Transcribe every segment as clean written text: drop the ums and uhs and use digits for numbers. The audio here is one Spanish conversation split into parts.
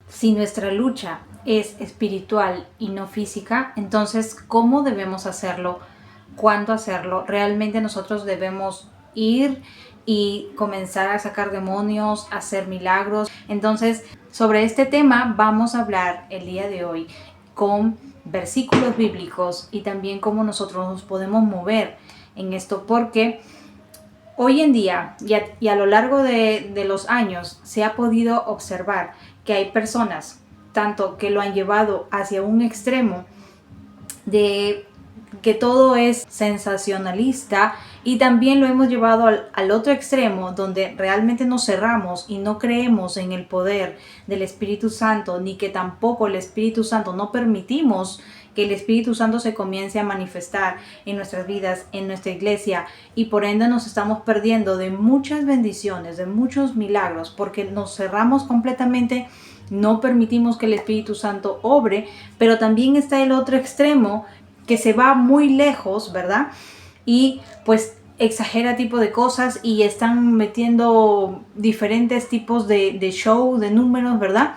Si nuestra lucha es espiritual y no física, entonces, ¿cómo debemos hacerlo? ¿Cuándo hacerlo? Realmente nosotros debemos ir y comenzar a sacar demonios, a hacer milagros. Entonces, sobre este tema vamos a hablar el día de hoy con versículos bíblicos y también cómo nosotros nos podemos mover en esto, porque hoy en día y a lo largo de los años se ha podido observar que hay personas tanto que lo han llevado hacia un extremo de que todo es sensacionalista, y también lo hemos llevado al otro extremo donde realmente nos cerramos y no creemos en el poder del Espíritu Santo, ni que tampoco el Espíritu Santo, no permitimos que el Espíritu Santo se comience a manifestar en nuestras vidas, en nuestra iglesia, y por ende nos estamos perdiendo de muchas bendiciones, de muchos milagros, porque nos cerramos completamente, no permitimos que el Espíritu Santo obre. Pero también está el otro extremo que se va muy lejos, ¿verdad? Y pues exagera tipo de cosas y están metiendo diferentes tipos de show, de números, ¿verdad?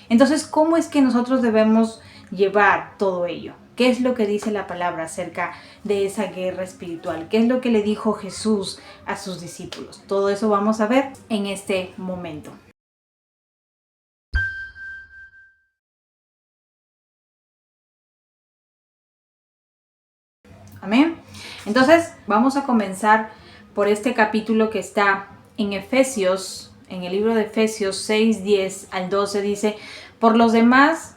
Entonces, ¿cómo es que nosotros debemos llevar todo ello? ¿Qué es lo que dice la palabra acerca de esa guerra espiritual? ¿Qué es lo que le dijo Jesús a sus discípulos? Todo eso vamos a ver en este momento. Amén. Entonces vamos a comenzar por este capítulo que está en Efesios, en el libro de Efesios 6, 10 al 12. Dice: por lo demás,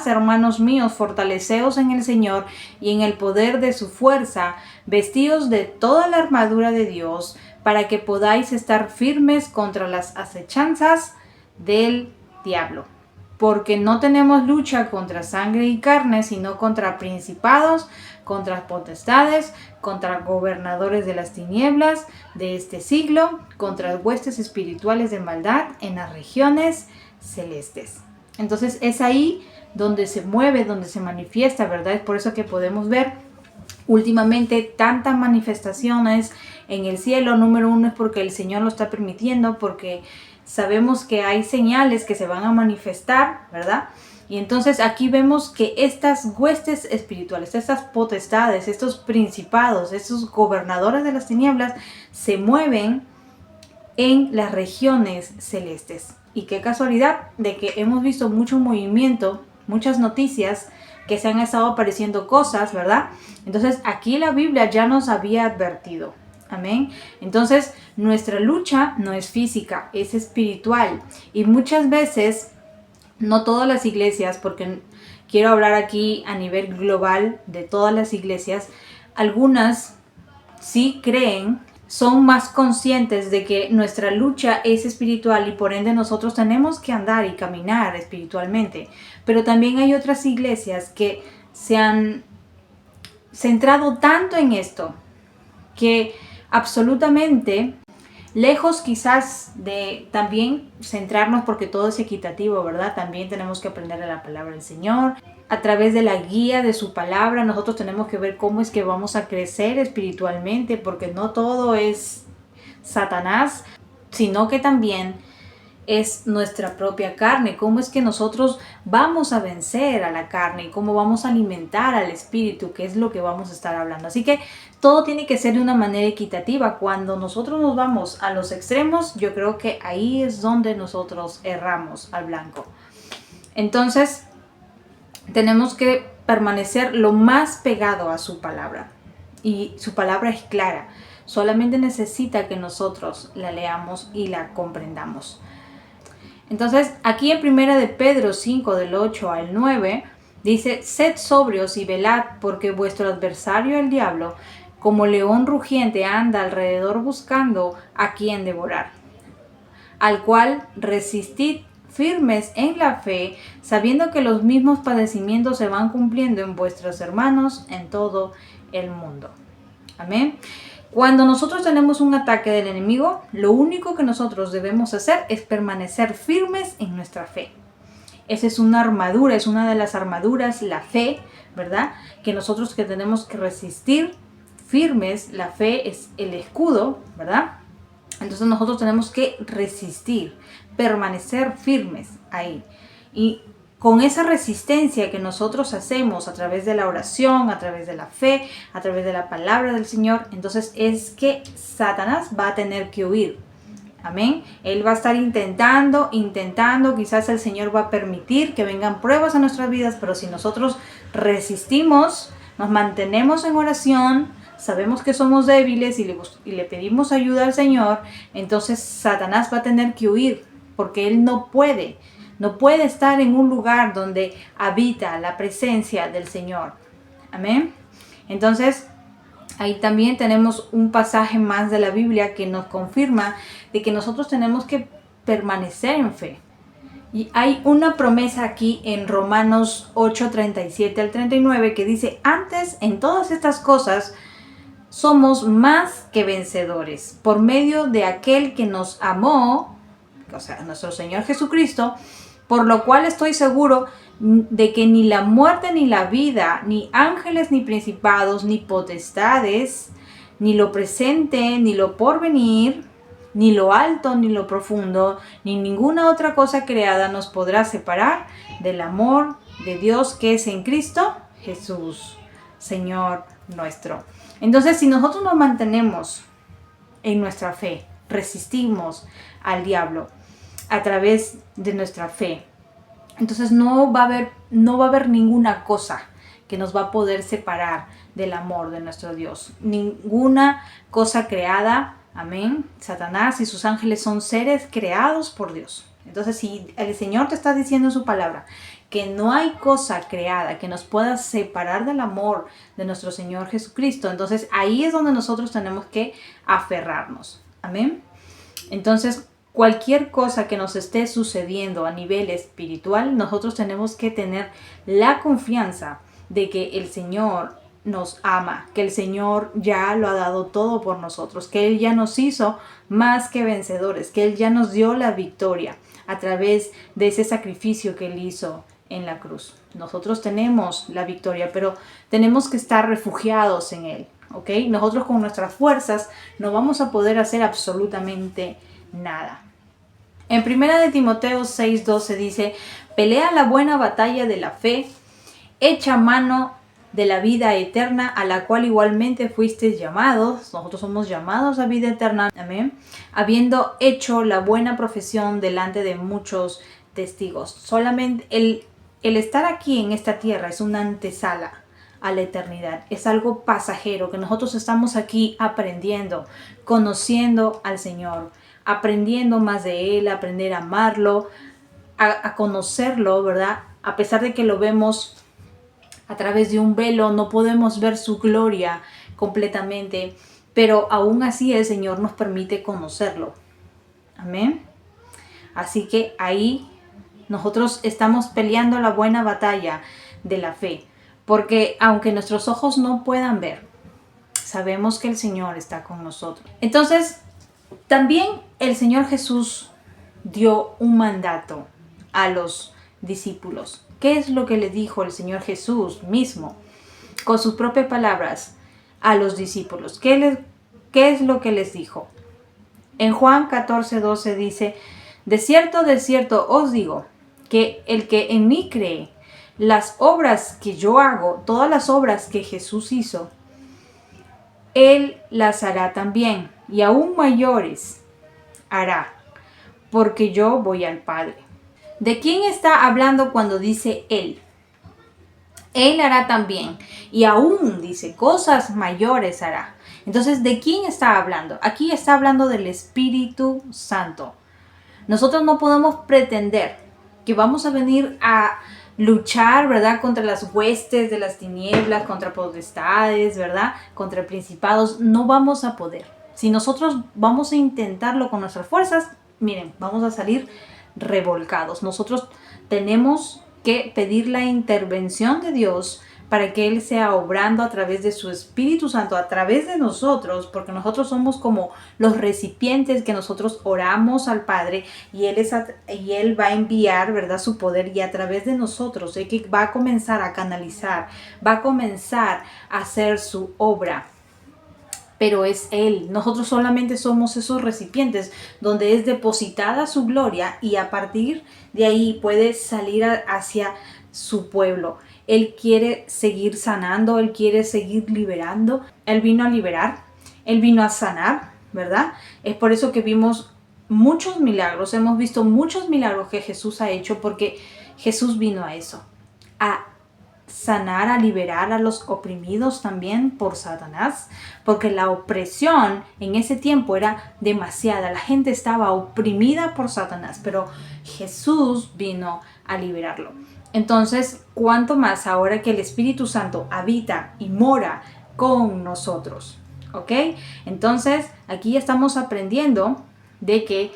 hermanos míos, fortaleceos en el Señor y en el poder de su fuerza, vestíos de toda la armadura de Dios, para que podáis estar firmes contra las acechanzas del diablo. Porque no tenemos lucha contra sangre y carne, sino contra principados, contra potestades, contra gobernadores de las tinieblas de este siglo, contra huestes espirituales de maldad en las regiones celestes. Entonces es ahí donde se mueve, donde se manifiesta, ¿verdad? Es por eso que podemos ver últimamente tantas manifestaciones en el cielo. Número uno es porque el Señor lo está permitiendo, porque sabemos que hay señales que se van a manifestar, ¿verdad? Y entonces aquí vemos que estas huestes espirituales, estas potestades, estos principados, estos gobernadores de las tinieblas se mueven en las regiones celestes. Y qué casualidad de que hemos visto mucho movimiento, muchas noticias que se han estado apareciendo cosas, ¿verdad? Entonces aquí la Biblia ya nos había advertido. Amén. Entonces nuestra lucha no es física, es espiritual. Y muchas veces, no todas las iglesias, porque quiero hablar aquí a nivel global de todas las iglesias, algunas sí creen, son más conscientes de que nuestra lucha es espiritual y por ende nosotros tenemos que andar y caminar espiritualmente. Pero también hay otras iglesias que se han centrado tanto en esto que absolutamente, lejos quizás de también centrarnos, porque todo es equitativo, ¿verdad? También tenemos que aprender de la palabra del Señor. A través de la guía de su palabra, nosotros tenemos que ver cómo es que vamos a crecer espiritualmente, porque no todo es Satanás, sino que también es nuestra propia carne. Cómo es que nosotros vamos a vencer a la carne y cómo vamos a alimentar al espíritu, que es lo que vamos a estar hablando. Así que todo tiene que ser de una manera equitativa. Cuando nosotros nos vamos a los extremos, yo creo que ahí es donde nosotros erramos al blanco. Entonces tenemos que permanecer lo más pegado a su palabra, y su palabra es clara. Solamente necesita que nosotros la leamos y la comprendamos. Entonces, aquí en 1 de Pedro 5, del 8 al 9, dice: sed sobrios y velad, porque vuestro adversario el diablo, como león rugiente, anda alrededor buscando a quien devorar, al cual resistid firmes en la fe, sabiendo que los mismos padecimientos se van cumpliendo en vuestros hermanos en todo el mundo. Amén. Cuando nosotros tenemos un ataque del enemigo, lo único que nosotros debemos hacer es permanecer firmes en nuestra fe. Esa es una armadura, es una de las armaduras, la fe, ¿verdad? Que nosotros que tenemos que resistir firmes. La fe es el escudo, ¿verdad? Entonces nosotros tenemos que resistir, permanecer firmes ahí. Y con esa resistencia que nosotros hacemos a través de la oración, a través de la fe, a través de la palabra del Señor, entonces es que Satanás va a tener que huir. Amén. Él va a estar intentando, quizás el Señor va a permitir que vengan pruebas a nuestras vidas, pero si nosotros resistimos, nos mantenemos en oración, sabemos que somos débiles y le pedimos ayuda al Señor, entonces Satanás va a tener que huir, porque él no puede estar en un lugar donde habita la presencia del Señor. Amén. Entonces, ahí también tenemos un pasaje más de la Biblia que nos confirma de que nosotros tenemos que permanecer en fe. Y hay una promesa aquí en Romanos 8, 37 al 39 que dice: antes en todas estas cosas somos más que vencedores por medio de aquel que nos amó, o sea, nuestro Señor Jesucristo, por lo cual estoy seguro de que ni la muerte ni la vida, ni ángeles ni principados, ni potestades, ni lo presente, ni lo porvenir, ni lo alto, ni lo profundo, ni ninguna otra cosa creada nos podrá separar del amor de Dios que es en Cristo Jesús, Señor nuestro. Entonces, si nosotros nos mantenemos en nuestra fe, resistimos al diablo a través de nuestra fe, entonces no va a haber ninguna cosa que nos va a poder separar del amor de nuestro Dios. Ninguna cosa creada, amén. Satanás y sus ángeles son seres creados por Dios. Entonces, si el Señor te está diciendo en su palabra que no hay cosa creada que nos pueda separar del amor de nuestro Señor Jesucristo, entonces ahí es donde nosotros tenemos que aferrarnos. Amén. Entonces, cualquier cosa que nos esté sucediendo a nivel espiritual, nosotros tenemos que tener la confianza de que el Señor nos ama, que el Señor ya lo ha dado todo por nosotros, que Él ya nos hizo más que vencedores, que Él ya nos dio la victoria a través de ese sacrificio que Él hizo en la cruz. Nosotros tenemos la victoria, pero tenemos que estar refugiados en Él, ¿ok? Nosotros con nuestras fuerzas no vamos a poder hacer absolutamente nada. En 1 de Timoteo 6:12 dice: pelea la buena batalla de la fe, echa mano de la vida eterna, a la cual igualmente fuisteis llamados. Nosotros somos llamados a vida eterna, amén, habiendo hecho la buena profesión delante de muchos testigos. Solamente el estar aquí en esta tierra es una antesala a la eternidad, es algo pasajero, que nosotros estamos aquí aprendiendo, conociendo al Señor, aprendiendo más de Él, aprender a amarlo, a conocerlo, ¿verdad? A pesar de que lo vemos a través de un velo, no podemos ver su gloria completamente, pero aún así el Señor nos permite conocerlo. Amén. Así que ahí nosotros estamos peleando la buena batalla de la fe, porque aunque nuestros ojos no puedan ver, sabemos que el Señor está con nosotros. Entonces, también el Señor Jesús dio un mandato a los discípulos. ¿Qué es lo que le dijo el Señor Jesús mismo, con sus propias palabras, a los discípulos? ¿Qué es lo que les dijo? En Juan 14:12 dice: de cierto os digo, que el que en mí cree, las obras que yo hago, todas las obras que Jesús hizo, Él las hará también, y aún mayores hará, porque yo voy al Padre. ¿De quién está hablando cuando dice Él? Él hará también, y aún dice, cosas mayores hará. Entonces, ¿de quién está hablando? Aquí está hablando del Espíritu Santo. Nosotros no podemos pretender que vamos a venir a luchar, ¿verdad?, contra las huestes de las tinieblas, contra potestades, ¿verdad?, contra principados. No vamos a poder. Si nosotros vamos a intentarlo con nuestras fuerzas, miren, vamos a salir revolcados. Nosotros tenemos que pedir la intervención de Dios para que Él sea obrando a través de su Espíritu Santo, a través de nosotros, porque nosotros somos como los recipientes que nosotros oramos al Padre, y Él va a enviar, ¿verdad?, su poder, y a través de nosotros es que va a comenzar a canalizar, va a comenzar a hacer su obra pero es Él. Nosotros solamente somos esos recipientes donde es depositada su gloria y a partir de ahí puede salir hacia su pueblo. Él quiere seguir sanando, Él quiere seguir liberando. Él vino a liberar, Él vino a sanar, ¿verdad? Es por eso que vimos muchos milagros, hemos visto muchos milagros que Jesús ha hecho, porque Jesús vino a eso, a sanar, a liberar a los oprimidos también por Satanás, porque la opresión en ese tiempo era demasiada, la gente estaba oprimida por Satanás, pero Jesús vino a liberarlo. Entonces, ¿cuánto más ahora que el Espíritu Santo habita y mora con nosotros? ¿Ok? Entonces, aquí estamos aprendiendo de que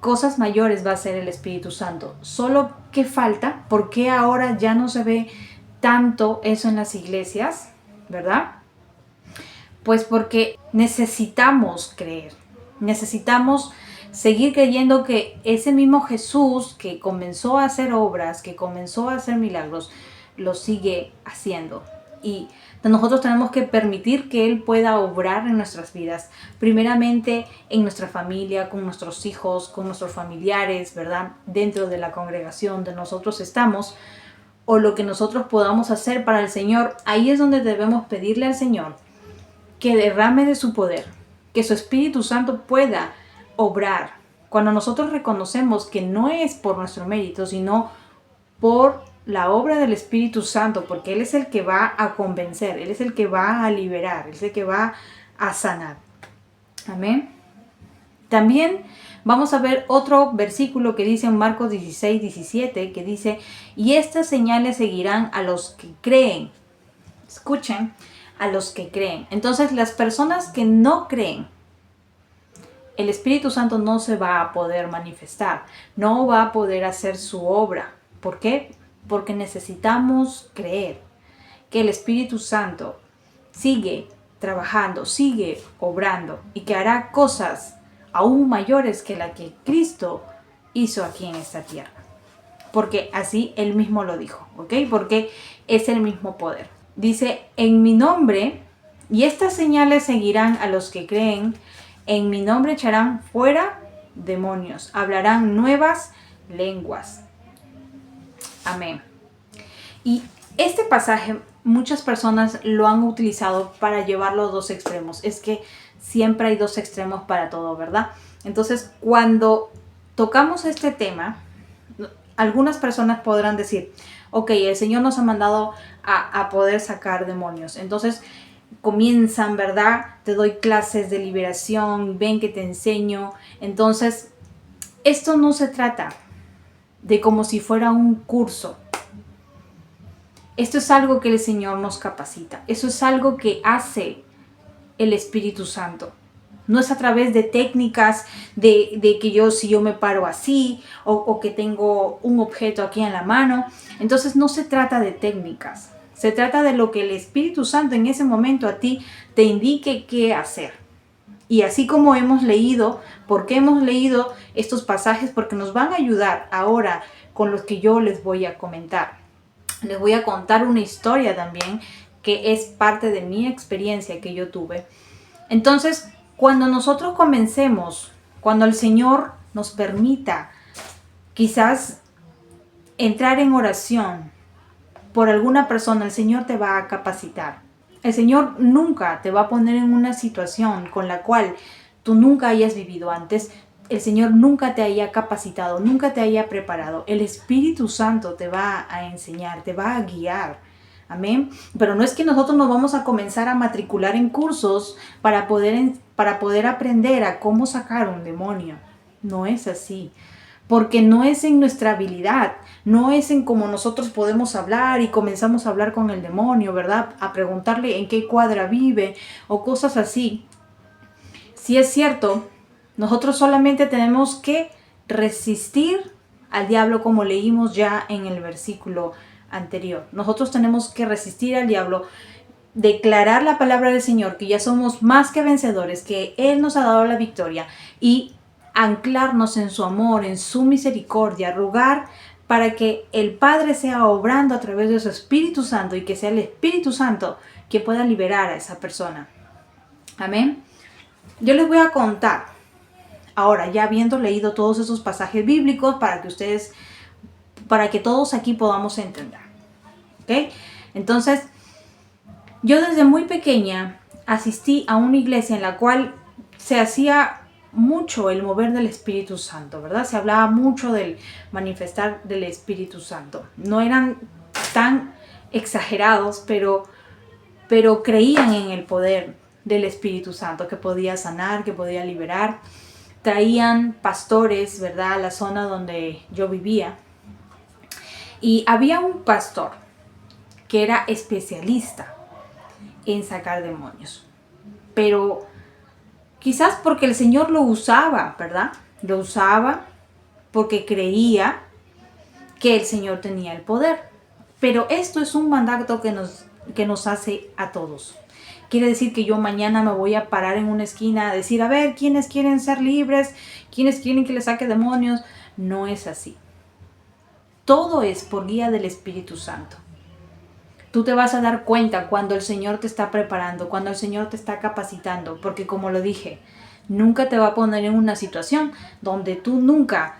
cosas mayores va a ser el Espíritu Santo. Solo que falta, porque ahora ya no se ve tanto eso en las iglesias, ¿verdad? Pues porque necesitamos creer, necesitamos seguir creyendo que ese mismo Jesús que comenzó a hacer obras, que comenzó a hacer milagros, lo sigue haciendo. Y nosotros tenemos que permitir que Él pueda obrar en nuestras vidas, primeramente en nuestra familia, con nuestros hijos, con nuestros familiares, ¿verdad? Dentro de la congregación donde nosotros estamos, o lo que nosotros podamos hacer para el Señor. Ahí es donde debemos pedirle al Señor que derrame de su poder, que su Espíritu Santo pueda obrar. Cuando nosotros reconocemos que no es por nuestro mérito, sino por la obra del Espíritu Santo, porque Él es el que va a convencer, Él es el que va a liberar, Él es el que va a sanar. Amén. También vamos a ver otro versículo que dice en Marcos 16, 17, que dice, y estas señales seguirán a los que creen. Escuchen, a los que creen. Entonces, las personas que no creen, el Espíritu Santo no se va a poder manifestar, no va a poder hacer su obra. ¿Por qué? Porque necesitamos creer que el Espíritu Santo sigue trabajando, sigue obrando y que hará cosas aún mayores que la que Cristo hizo aquí en esta tierra. Porque así Él mismo lo dijo, ¿ok? Porque es el mismo poder. Dice, en mi nombre, y estas señales seguirán a los que creen, en mi nombre echarán fuera demonios, hablarán nuevas lenguas. Amén. Y este pasaje muchas personas lo han utilizado para llevarlo a dos extremos. Es que siempre hay dos extremos para todo, ¿verdad? Entonces, cuando tocamos este tema, algunas personas podrán decir, ok, el Señor nos ha mandado a poder sacar demonios. Entonces, comienzan, ¿verdad? Te doy clases de liberación, ven que te enseño. Entonces, esto no se trata de como si fuera un curso. Esto es algo que el Señor nos capacita. Eso es algo que hace el Espíritu Santo. No es a través de técnicas de que si yo me paro así o que tengo un objeto aquí en la mano. Entonces no se trata de técnicas. Se trata de lo que el Espíritu Santo en ese momento a ti te indique qué hacer. Y así como hemos leído, ¿por qué hemos leído estos pasajes? Porque nos van a ayudar ahora con los que yo les voy a comentar. Les voy a contar una historia también que es parte de mi experiencia que yo tuve. Entonces, cuando nosotros comencemos, cuando el Señor nos permita quizás entrar en oración por alguna persona, el Señor te va a capacitar. El Señor nunca te va a poner en una situación con la cual tú nunca hayas vivido antes. El Señor nunca te haya capacitado, nunca te haya preparado. El Espíritu Santo te va a enseñar, te va a guiar. Amén. Pero no es que nosotros nos vamos a comenzar a matricular en cursos para poder aprender a cómo sacar un demonio. No es así. Porque no es en nuestra habilidad, no es en cómo nosotros podemos hablar y comenzamos a hablar con el demonio, ¿verdad? A preguntarle en qué cuadra vive o cosas así. Si es cierto, nosotros solamente tenemos que resistir al diablo como leímos ya en el versículo anterior. Nosotros tenemos que resistir al diablo, declarar la palabra del Señor, que ya somos más que vencedores, que Él nos ha dado la victoria y anclarnos en su amor, en su misericordia, rogar para que el Padre sea obrando a través de su Espíritu Santo y que sea el Espíritu Santo que pueda liberar a esa persona. Amén. Yo les voy a contar, ahora ya habiendo leído todos esos pasajes bíblicos, para que todos aquí podamos entender. ¿Ok? Entonces, yo desde muy pequeña asistí a una iglesia en la cual se hacía mucho el mover del Espíritu Santo, ¿verdad? Se hablaba mucho del manifestar del Espíritu Santo. No eran tan exagerados, pero creían en el poder del Espíritu Santo, que podía sanar, que podía liberar. Traían pastores, ¿verdad?, a la zona donde yo vivía. Y había un pastor que era especialista en sacar demonios. Pero quizás porque el Señor lo usaba, ¿verdad? Lo usaba porque creía que el Señor tenía el poder. Pero esto es un mandato que nos hace a todos. Quiere decir que yo mañana me voy a parar en una esquina a decir, a ver, ¿quiénes quieren ser libres? ¿Quiénes quieren que les saque demonios? No es así. Todo es por guía del Espíritu Santo. Tú te vas a dar cuenta cuando el Señor te está preparando, cuando el Señor te está capacitando, porque como lo dije, nunca te va a poner en una situación donde tú nunca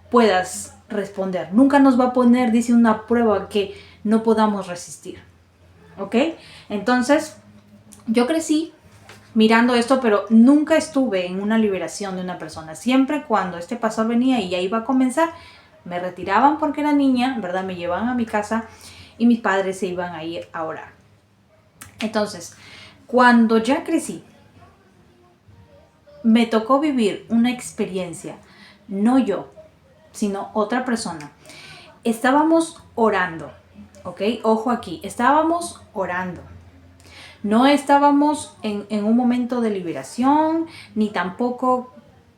puedas responder. Nunca nos va a poner, dice, una prueba que no podamos resistir. ¿Ok? Entonces, yo crecí mirando esto, pero nunca estuve en una liberación de una persona. Siempre cuando este pastor venía y ya iba a comenzar, me retiraban porque era niña, ¿verdad? Me llevaban a mi casa y mis padres se iban a ir a orar. Entonces, cuando ya crecí, me tocó vivir una experiencia, no yo, sino otra persona. Estábamos orando, ¿ok? Ojo aquí, estábamos orando. No estábamos en un momento de liberación, ni tampoco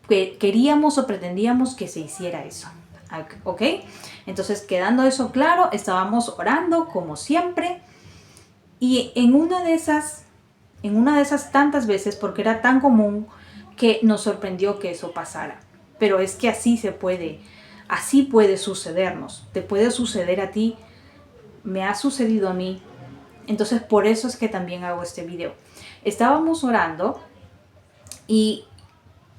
queríamos o pretendíamos que se hiciera eso, ¿ok? Entonces, quedando eso claro, estábamos orando como siempre, y en una de esas tantas veces, porque era tan común, que nos sorprendió que eso pasara. Pero es que así puede sucedernos. Te puede suceder a ti, me ha sucedido a mí. Entonces, por eso es que también hago este video. Estábamos orando y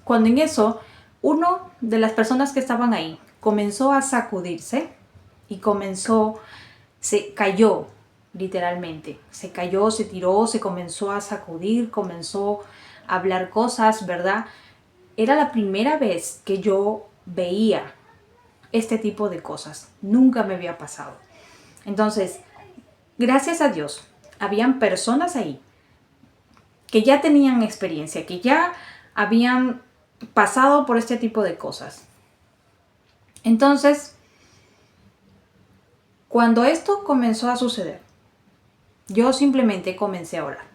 cuando en eso, uno de las personas que estaban ahí comenzó a sacudirse y se cayó literalmente. Se cayó, se tiró, se comenzó a sacudir, comenzó a hablar cosas, ¿verdad? Era la primera vez que yo veía este tipo de cosas. Nunca me había pasado. Entonces, gracias a Dios, habían personas ahí que ya tenían experiencia, que ya habían pasado por este tipo de cosas. Entonces, cuando esto comenzó a suceder, yo simplemente comencé a orar.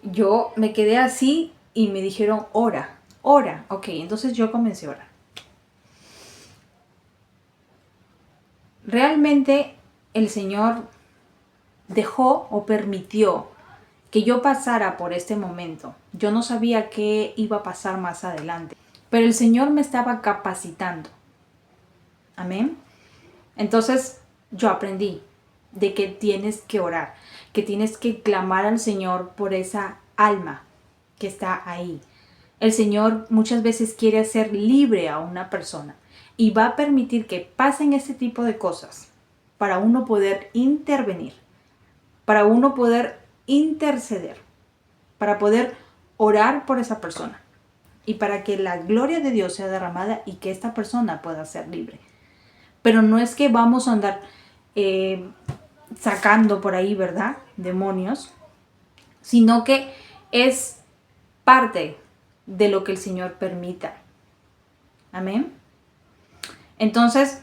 Yo me quedé así y me dijeron, ora. Ok, entonces yo comencé a orar. Realmente el Señor dejó o permitió que yo pasara por este momento. Yo no sabía qué iba a pasar más adelante, pero el Señor me estaba capacitando. Amén. Entonces yo aprendí de que tienes que orar, que tienes que clamar al Señor por esa alma que está ahí. El Señor muchas veces quiere hacer libre a una persona y va a permitir que pasen este tipo de cosas para uno poder intervenir, para uno poder interceder, para poder orar por esa persona y para que la gloria de Dios sea derramada y que esta persona pueda ser libre. Pero no es que vamos a andar sacando por ahí, ¿verdad?, demonios, sino que es parte de lo que el Señor permita. Amén. Entonces,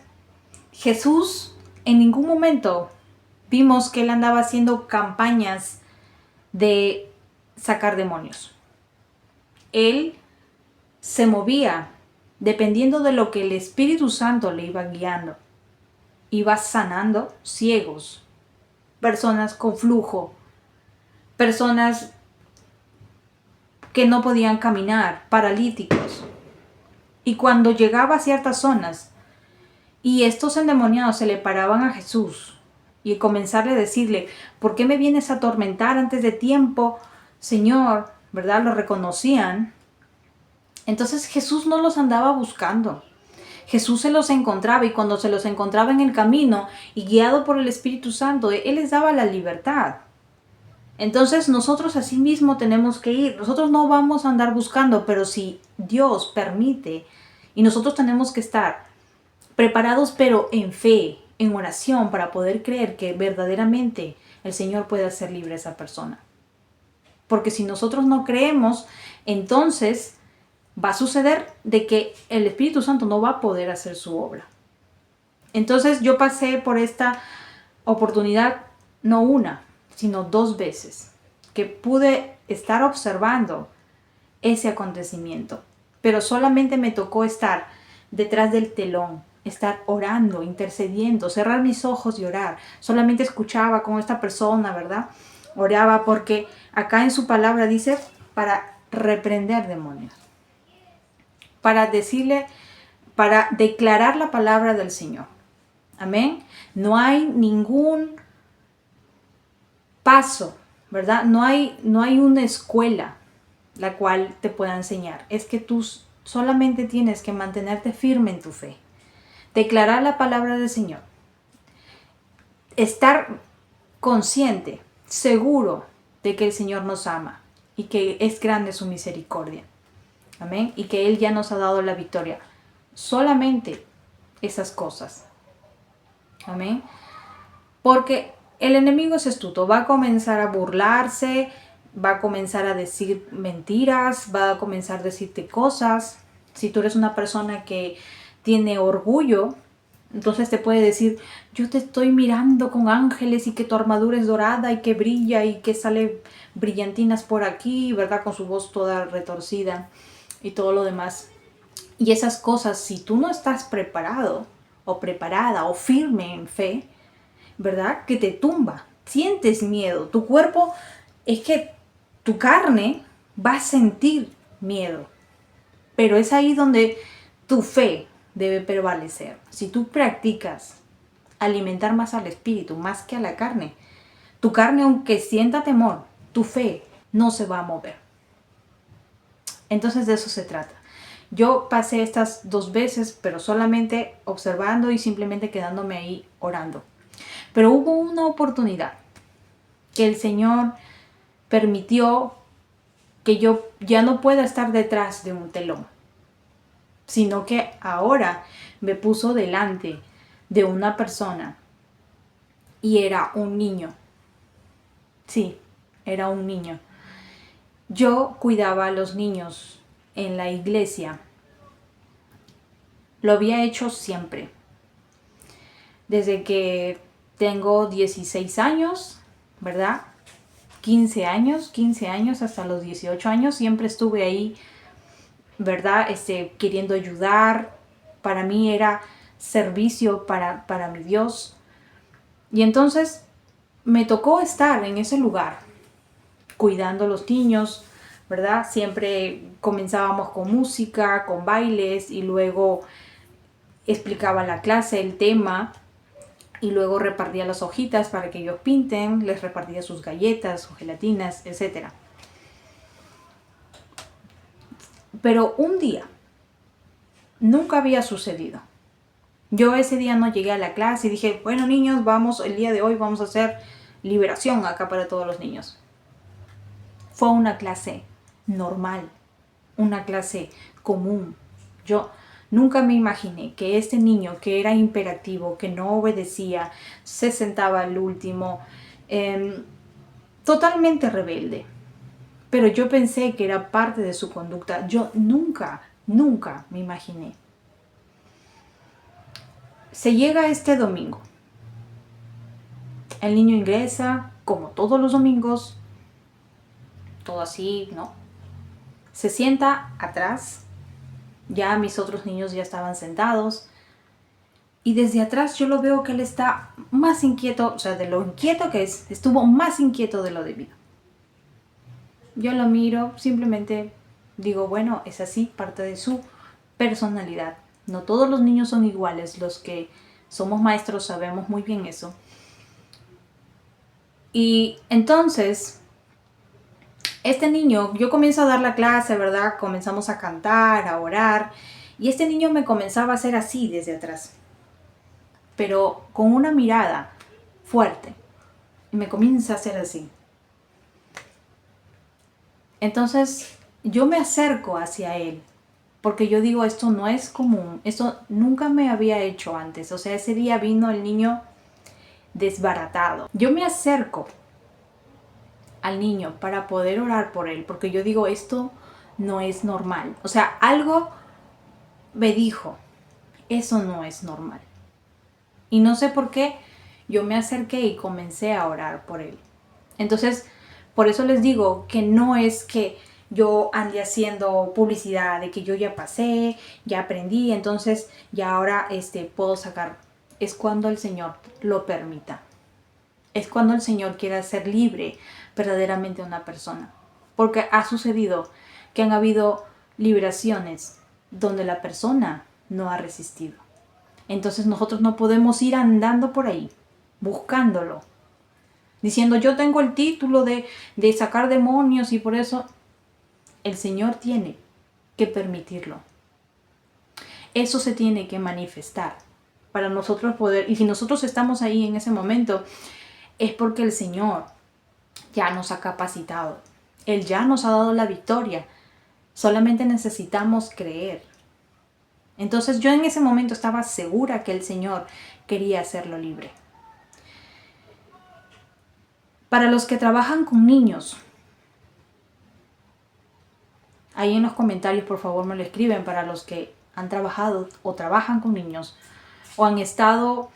Jesús en ningún momento vimos que él andaba haciendo campañas de sacar demonios. Él se movía dependiendo de lo que el Espíritu Santo le iba guiando. Iba sanando ciegos, personas con flujo, personas que no podían caminar, paralíticos. Y cuando llegaba a ciertas zonas y estos endemoniados se le paraban a Jesús y comenzarle a decirle, ¿por qué me vienes a atormentar antes de tiempo? Señor, ¿verdad? Lo reconocían. Entonces Jesús no los andaba buscando. Jesús se los encontraba, y cuando se los encontraba en el camino y guiado por el Espíritu Santo, Él les daba la libertad. Entonces nosotros asimismo tenemos que ir. Nosotros no vamos a andar buscando, pero si Dios permite, y nosotros tenemos que estar preparados, pero en fe, en oración, para poder creer que verdaderamente el Señor puede hacer libre a esa persona. Porque si nosotros no creemos, entonces va a suceder de que el Espíritu Santo no va a poder hacer su obra. Entonces yo pasé por esta oportunidad no una, sino 2 veces, que pude estar observando ese acontecimiento. Pero solamente me tocó estar detrás del telón, estar orando, intercediendo, cerrar mis ojos y orar. Solamente escuchaba con esta persona, ¿verdad? Oraba porque acá en su palabra dice para reprender demonios, para decirle, para declarar la palabra del Señor. Amén. No hay ningún paso, ¿verdad? No hay una escuela la cual te pueda enseñar. Es que tú solamente tienes que mantenerte firme en tu fe. Declarar la palabra del Señor. Estar consciente, seguro de que el Señor nos ama y que es grande su misericordia. Amén. Y que Él ya nos ha dado la victoria. Solamente esas cosas. Amén. Porque el enemigo es astuto. Va a comenzar a burlarse, va a comenzar a decir mentiras, va a comenzar a decirte cosas. Si tú eres una persona que tiene orgullo, entonces te puede decir, yo te estoy mirando con ángeles y que tu armadura es dorada y que brilla y que sale brillantinas por aquí, ¿verdad? Con su voz toda retorcida y todo lo demás. Y esas cosas, si tú no estás preparado o preparada o firme en fe, ¿verdad? Que te tumba, sientes miedo, tu cuerpo, es que tu carne va a sentir miedo, pero es ahí donde tu fe debe prevalecer. Si tú practicas alimentar más al espíritu, más que a la carne, tu carne, aunque sienta temor, tu fe no se va a mover. Entonces de eso se trata. Yo pasé estas 2 veces, pero solamente observando y simplemente quedándome ahí orando. Pero hubo una oportunidad que el Señor permitió que yo ya no pueda estar detrás de un telón, sino que ahora me puso delante de una persona y era un niño. Sí, era un niño. Yo cuidaba a los niños en la iglesia. Lo había hecho siempre. Desde que tengo 16 años, ¿verdad? 15 años hasta los 18 años, siempre estuve ahí, ¿verdad? Queriendo ayudar. Para mí era servicio para mi Dios. Y entonces me tocó estar en ese lugar, cuidando a los niños, ¿verdad? Siempre comenzábamos con música, con bailes, y luego explicaba la clase, el tema, y luego repartía las hojitas para que ellos pinten, les repartía sus galletas, sus gelatinas, etc. Pero un día, nunca había sucedido. Yo ese día no llegué a la clase y dije, bueno niños, el día de hoy vamos a hacer liberación acá para todos los niños. Fue una clase normal, una clase común. Yo nunca me imaginé que este niño, que era imperactivo, que no obedecía, se sentaba al último, totalmente rebelde. Pero yo pensé que era parte de su conducta. Yo nunca me imaginé. Se llega este domingo. El niño ingresa, como todos los domingos, todo así, ¿no? Se sienta atrás. Ya mis otros niños ya estaban sentados. Y desde atrás yo lo veo que él está más inquieto, o sea, de lo inquieto que es, estuvo más inquieto de lo debido. Yo lo miro, simplemente digo, bueno, es así, parte de su personalidad. No todos los niños son iguales, los que somos maestros sabemos muy bien eso. Y entonces Este niño, yo comienzo a dar la clase, ¿verdad? Comenzamos a cantar, a orar, y este niño me comenzaba a hacer así desde atrás, pero con una mirada fuerte. Y me comienza a hacer así. Entonces yo me acerco hacia él, porque yo digo, esto no es común, esto nunca me había hecho antes. O sea, ese día vino el niño desbaratado. Yo me acerco al niño para poder orar por él, porque yo digo, esto no es normal. O sea, algo me dijo, eso no es normal. Y no sé por qué, yo me acerqué y comencé a orar por él. Entonces, por eso les digo que no es que yo ande haciendo publicidad de que yo ya pasé, ya aprendí, entonces ya ahora puedo sacar. Es cuando el Señor lo permita. Es cuando el Señor quiera hacer libre verdaderamente a una persona. Porque ha sucedido que han habido liberaciones donde la persona no ha resistido. Entonces nosotros no podemos ir andando por ahí buscándolo, diciendo yo tengo el título de sacar demonios y por eso el Señor tiene que permitirlo. Eso se tiene que manifestar para nosotros poder, y si nosotros estamos ahí en ese momento, es porque el Señor ya nos ha capacitado. Él ya nos ha dado la victoria. Solamente necesitamos creer. Entonces yo en ese momento estaba segura que el Señor quería hacerlo libre. Para los que trabajan con niños, ahí en los comentarios por favor me lo escriben, para los que han trabajado o trabajan con niños o han estado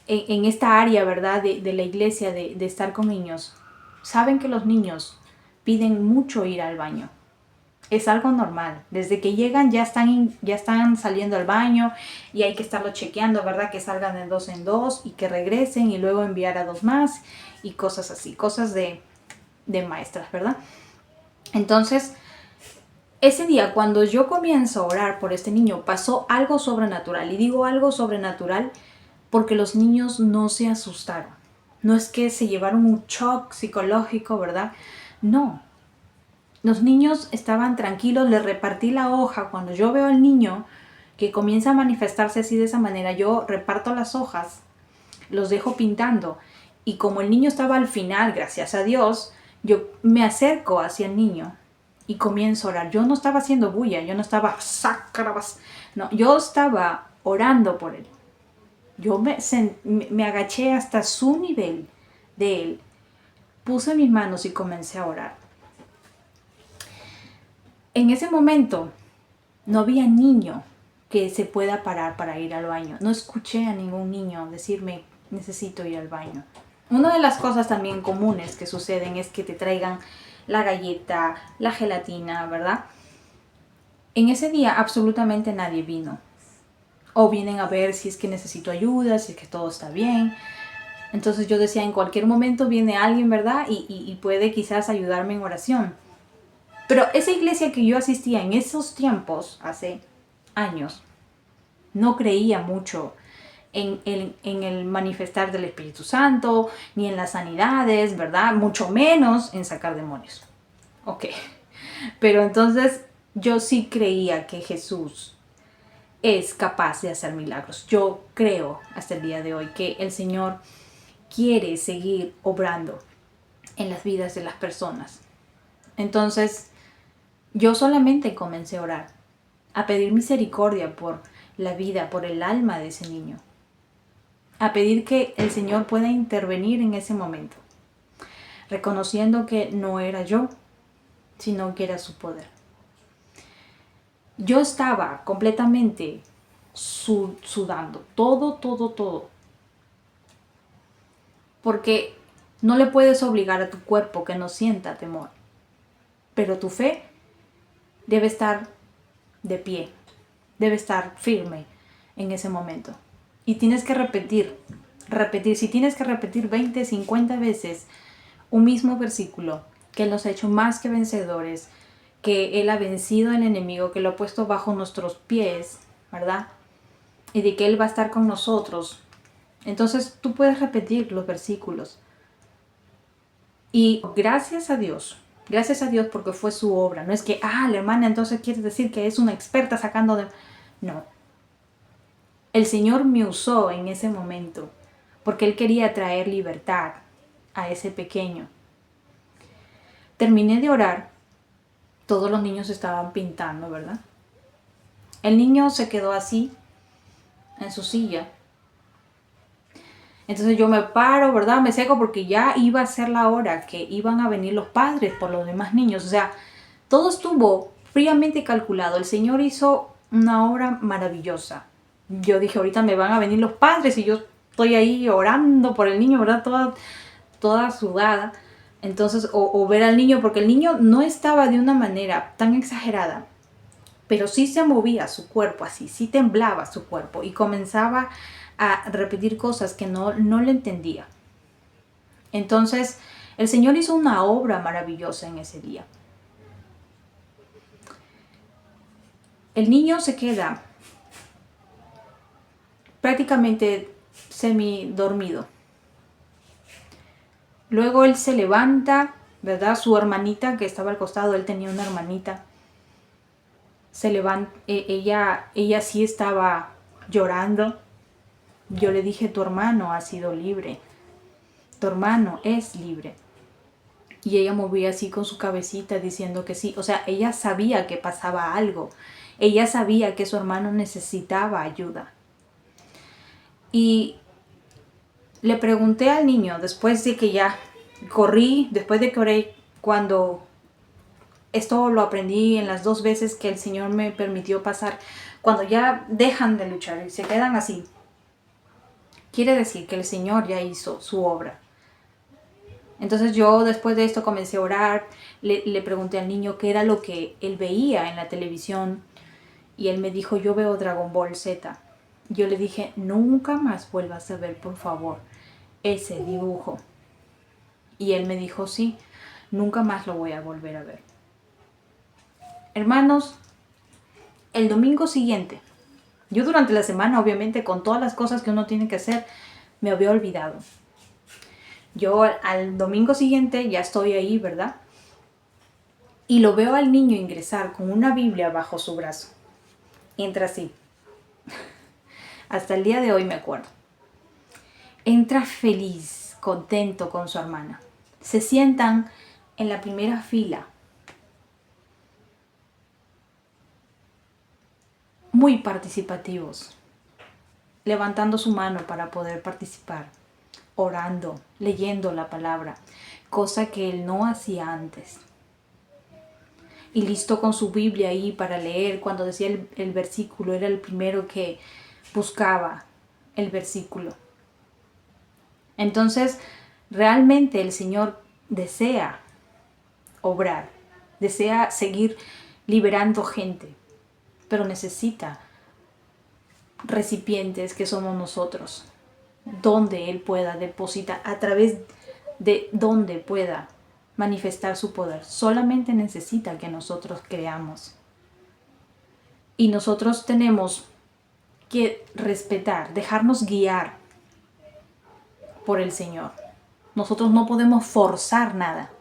en esta área, ¿verdad? De la iglesia, de estar con niños. Saben que los niños piden mucho ir al baño. Es algo normal. Desde que llegan ya están saliendo al baño y hay que estarlo chequeando, ¿verdad? Que salgan de 2 en 2 y que regresen y luego enviar a 2 más y cosas así, cosas de maestras, ¿verdad? Entonces, ese día cuando yo comienzo a orar por este niño, pasó algo sobrenatural. Y digo algo sobrenatural porque los niños no se asustaron. No es que se llevaron un shock psicológico, ¿verdad? No. Los niños estaban tranquilos, les repartí la hoja. Cuando yo veo al niño que comienza a manifestarse así de esa manera, yo reparto las hojas, los dejo pintando. Y como el niño estaba al final, gracias a Dios, yo me acerco hacia el niño y comienzo a orar. Yo no estaba haciendo bulla, yo no estaba, no, yo estaba orando por él. Yo me agaché hasta su nivel de él. Puse mis manos y comencé a orar. En ese momento no había niño que se pueda parar para ir al baño. No escuché a ningún niño decirme necesito ir al baño. Una de las cosas también comunes que suceden es que te traigan la galleta, la gelatina, ¿verdad? En ese día absolutamente nadie vino. O vienen a ver si es que necesito ayuda, si es que todo está bien. Entonces yo decía, en cualquier momento viene alguien, ¿verdad? Y puede quizás ayudarme en oración. Pero esa iglesia que yo asistía en esos tiempos, hace años, no creía mucho en el manifestar del Espíritu Santo, ni en las sanidades, ¿verdad? Mucho menos en sacar demonios. Ok. Pero entonces yo sí creía que Jesús es capaz de hacer milagros. Yo creo hasta el día de hoy que el Señor quiere seguir obrando en las vidas de las personas. Entonces, yo solamente comencé a orar, a pedir misericordia por la vida, por el alma de ese niño, a pedir que el Señor pueda intervenir en ese momento, reconociendo que no era yo, sino que era su poder. Yo estaba completamente sudando, todo, porque no le puedes obligar a tu cuerpo que no sienta temor, pero tu fe debe estar de pie, debe estar firme en ese momento. Y tienes que repetir. Si tienes que repetir 20, 50 veces un mismo versículo, que Él nos ha hecho más que vencedores, que Él ha vencido al enemigo, que lo ha puesto bajo nuestros pies, ¿verdad? Y de que Él va a estar con nosotros. Entonces tú puedes repetir los versículos. Y gracias a Dios, Gracias a Dios porque fue su obra. No es que, la hermana entonces quiere decir que es una experta sacando de... No. El Señor me usó en ese momento porque Él quería traer libertad a ese pequeño. Terminé de orar. Todos los niños estaban pintando, ¿verdad? El niño se quedó así, en su silla. Entonces yo me paro, ¿verdad? Me seco porque ya iba a ser la hora que iban a venir los padres por los demás niños. O sea, todo estuvo fríamente calculado. El Señor hizo una obra maravillosa. Yo dije, ahorita me van a venir los padres y yo estoy ahí orando por el niño, ¿verdad? Toda sudada. Entonces, o ver al niño, porque el niño no estaba de una manera tan exagerada, pero sí se movía su cuerpo así, sí temblaba su cuerpo y comenzaba a repetir cosas que no le entendía. Entonces, el Señor hizo una obra maravillosa en ese día. El niño se queda prácticamente semi dormido. Luego él se levanta, ¿verdad? Su hermanita que estaba al costado, él tenía una hermanita. Se levanta, ella sí estaba llorando. Yo le dije, tu hermano ha sido libre. Tu hermano es libre. Y ella movía así con su cabecita diciendo que sí. O sea, ella sabía que pasaba algo. Ella sabía que su hermano necesitaba ayuda. Y le pregunté al niño, después de que ya corrí, después de que oré, cuando esto lo aprendí en las 2 veces que el Señor me permitió pasar, cuando ya dejan de luchar y se quedan así, quiere decir que el Señor ya hizo su obra. Entonces yo después de esto comencé a orar, le pregunté al niño qué era lo que él veía en la televisión y él me dijo, yo veo Dragon Ball Z. Yo le dije, nunca más vuelvas a ver, por favor, ese dibujo. Y él me dijo, sí, nunca más lo voy a volver a ver. Hermanos, el domingo siguiente, yo durante la semana, obviamente, con todas las cosas que uno tiene que hacer, me había olvidado. Yo al domingo siguiente ya estoy ahí, ¿verdad? Y lo veo al niño ingresar con una Biblia bajo su brazo. Entra así. Hasta el día de hoy me acuerdo. Entra feliz, contento con su hermana. Se sientan en la primera fila. Muy participativos. Levantando su mano para poder participar. Orando, leyendo la palabra. Cosa que él no hacía antes. Y listo con su Biblia ahí para leer. Cuando decía el versículo, era el primero que buscaba el versículo. Entonces, realmente el Señor desea obrar, desea seguir liberando gente, pero necesita recipientes que somos nosotros, donde Él pueda depositar, a través de donde pueda manifestar su poder. Solamente necesita que nosotros creamos. Y nosotros tenemos que respetar, dejarnos guiar por el Señor. Nosotros no podemos forzar nada.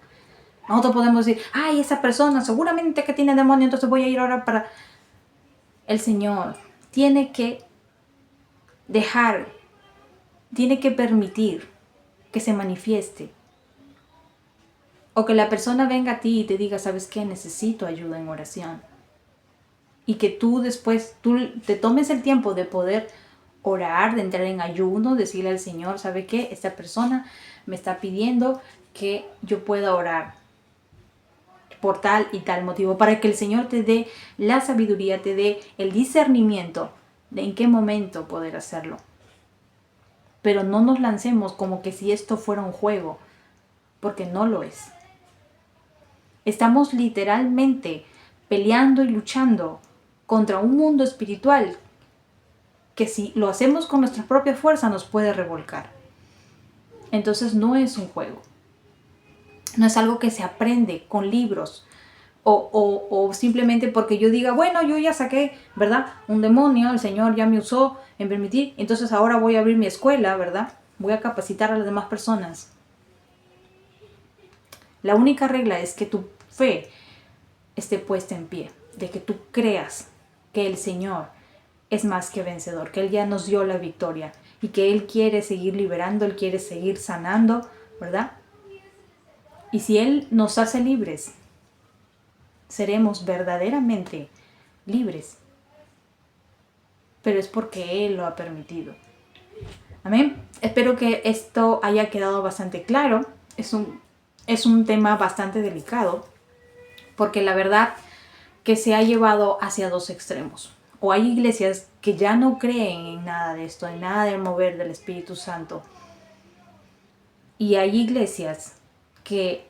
Nosotros podemos decir, ay, esa persona seguramente que tiene demonio, entonces voy a ir ahora para... El Señor tiene que dejar, tiene que permitir que se manifieste. O que la persona venga a ti y te diga, ¿sabes qué? Necesito ayuda en oración. Y que tú después, tú te tomes el tiempo de poder orar, de entrar en ayuno, decirle al Señor, ¿sabe qué? Esta persona me está pidiendo que yo pueda orar por tal y tal motivo, para que el Señor te dé la sabiduría, te dé el discernimiento de en qué momento poder hacerlo. Pero no nos lancemos como que si esto fuera un juego, porque no lo es. Estamos literalmente peleando y luchando contra un mundo espiritual que si lo hacemos con nuestra propia fuerza nos puede revolcar. Entonces no es un juego. No es algo que se aprende con libros o simplemente porque yo diga, bueno, yo ya saqué, ¿verdad? Un demonio, el Señor ya me usó en permitir, entonces ahora voy a abrir mi escuela, ¿verdad? Voy a capacitar a las demás personas. La única regla es que tu fe esté puesta en pie, de que tú creas que el Señor es más que vencedor, que Él ya nos dio la victoria y que Él quiere seguir liberando, Él quiere seguir sanando, ¿verdad? Y si Él nos hace libres, seremos verdaderamente libres. Pero es porque Él lo ha permitido. Amén. Espero que esto haya quedado bastante claro. Es un tema bastante delicado, porque la verdad que se ha llevado hacia dos extremos. O hay iglesias que ya no creen en nada de esto, en nada del mover del Espíritu Santo. Y hay iglesias que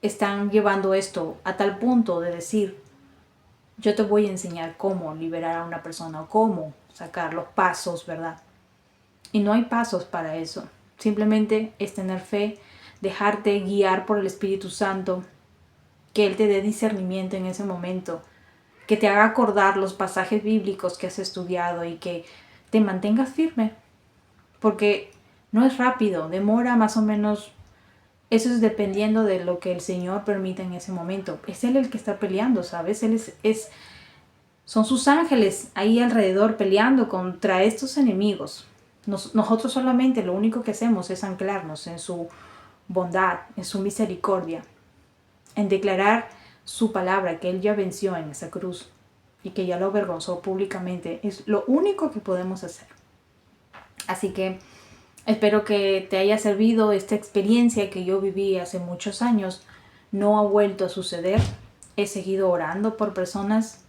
están llevando esto a tal punto de decir, yo te voy a enseñar cómo liberar a una persona o cómo sacar los pasos, ¿verdad? Y no hay pasos para eso. Simplemente es tener fe, dejarte guiar por el Espíritu Santo, que Él te dé discernimiento en ese momento, que te haga acordar los pasajes bíblicos que has estudiado y que te mantengas firme. Porque no es rápido, demora más o menos. Eso es dependiendo de lo que el Señor permita en ese momento. Es Él el que está peleando, ¿sabes? Él son sus ángeles ahí alrededor peleando contra estos enemigos. Nosotros solamente lo único que hacemos es anclarnos en su bondad, en su misericordia, en declarar su palabra, que Él ya venció en esa cruz y que ya lo avergonzó públicamente. Es lo único que podemos hacer. Así que espero que te haya servido esta experiencia que yo viví hace muchos años. No ha vuelto a suceder. He seguido orando por personas,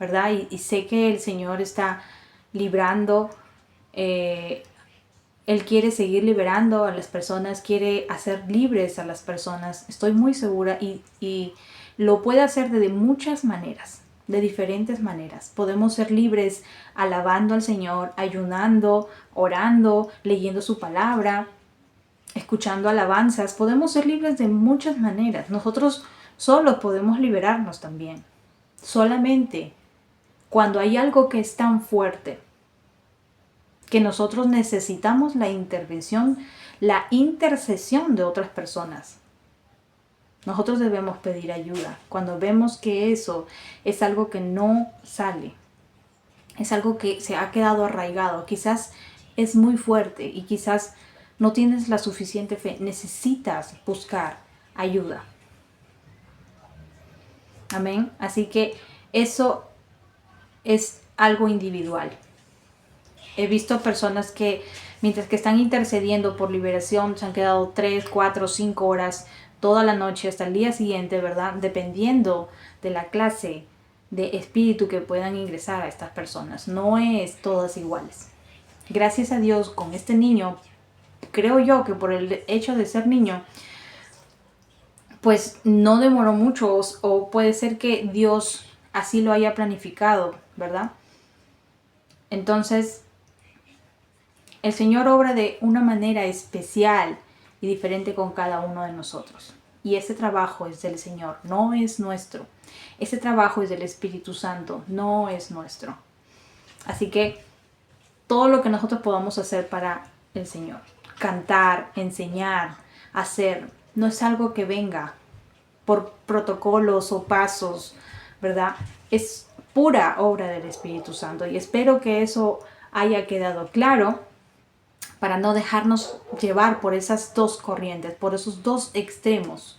¿verdad? Y sé que el Señor está librando. Él quiere seguir liberando a las personas, quiere hacer libres a las personas. Estoy muy segura y lo puede hacer de muchas maneras, de diferentes maneras. Podemos ser libres alabando al Señor, ayunando, orando, leyendo su palabra, escuchando alabanzas. Podemos ser libres de muchas maneras. Nosotros solo podemos liberarnos también. Solamente cuando hay algo que es tan fuerte que nosotros necesitamos la intervención, la intercesión de otras personas. Nosotros debemos pedir ayuda cuando vemos que eso es algo que no sale, es algo que se ha quedado arraigado, quizás es muy fuerte y quizás no tienes la suficiente fe, necesitas buscar ayuda. Amén. Así que eso es algo individual. He visto personas que mientras que están intercediendo por liberación se han quedado 3, 4, 5 horas toda la noche hasta el día siguiente, ¿verdad? Dependiendo de la clase de espíritu que puedan ingresar a estas personas. No es todas iguales. Gracias a Dios con este niño, creo yo que por el hecho de ser niño, pues no demoró mucho o puede ser que Dios así lo haya planificado, ¿verdad? Entonces, el Señor obra de una manera especial y diferente con cada uno de nosotros. Y ese trabajo es del Señor, no es nuestro. Ese trabajo es del Espíritu Santo, no es nuestro. Así que todo lo que nosotros podamos hacer para el Señor, cantar, enseñar, hacer, no es algo que venga por protocolos o pasos, ¿verdad? Es pura obra del Espíritu Santo y espero que eso haya quedado claro para no dejarnos llevar por esas dos corrientes, por esos dos extremos.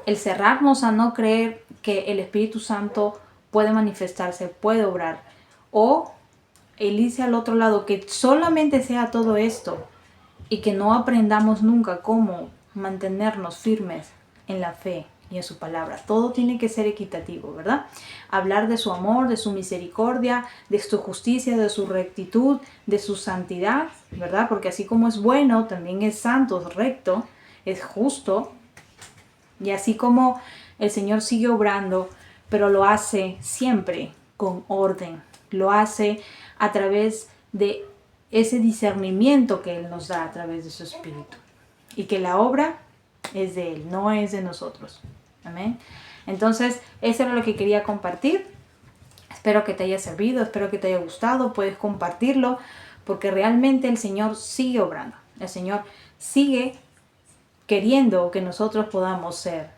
El cerrarnos a no creer que el Espíritu Santo puede manifestarse, puede obrar, o el irse al otro lado, que solamente sea todo esto y que no aprendamos nunca cómo mantenernos firmes en la fe y en su palabra. Todo tiene que ser equitativo, ¿verdad? Hablar de su amor, de su misericordia, de su justicia, de su rectitud, de su santidad, ¿verdad? Porque así como es bueno, también es santo, es recto, es justo. Y así como el Señor sigue obrando, pero lo hace siempre con orden. Lo hace a través de ese discernimiento que Él nos da a través de su Espíritu. Y que la obra es de Él, no es de nosotros. Amén. Entonces, eso era lo que quería compartir. Espero que te haya servido, espero que te haya gustado. Puedes compartirlo porque realmente el Señor sigue obrando. El Señor sigue queriendo que nosotros podamos ser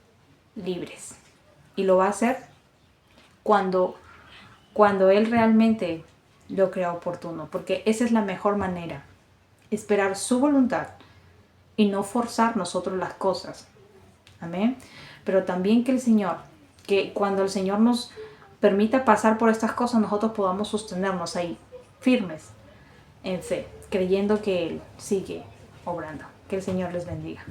libres. Y lo va a hacer cuando Él realmente lo crea oportuno, porque esa es la mejor manera, esperar su voluntad y no forzar nosotros las cosas. Amén. Pero también que cuando el Señor nos permita pasar por estas cosas, nosotros podamos sostenernos ahí, firmes, en fe, creyendo que Él sigue obrando. Que el Señor les bendiga.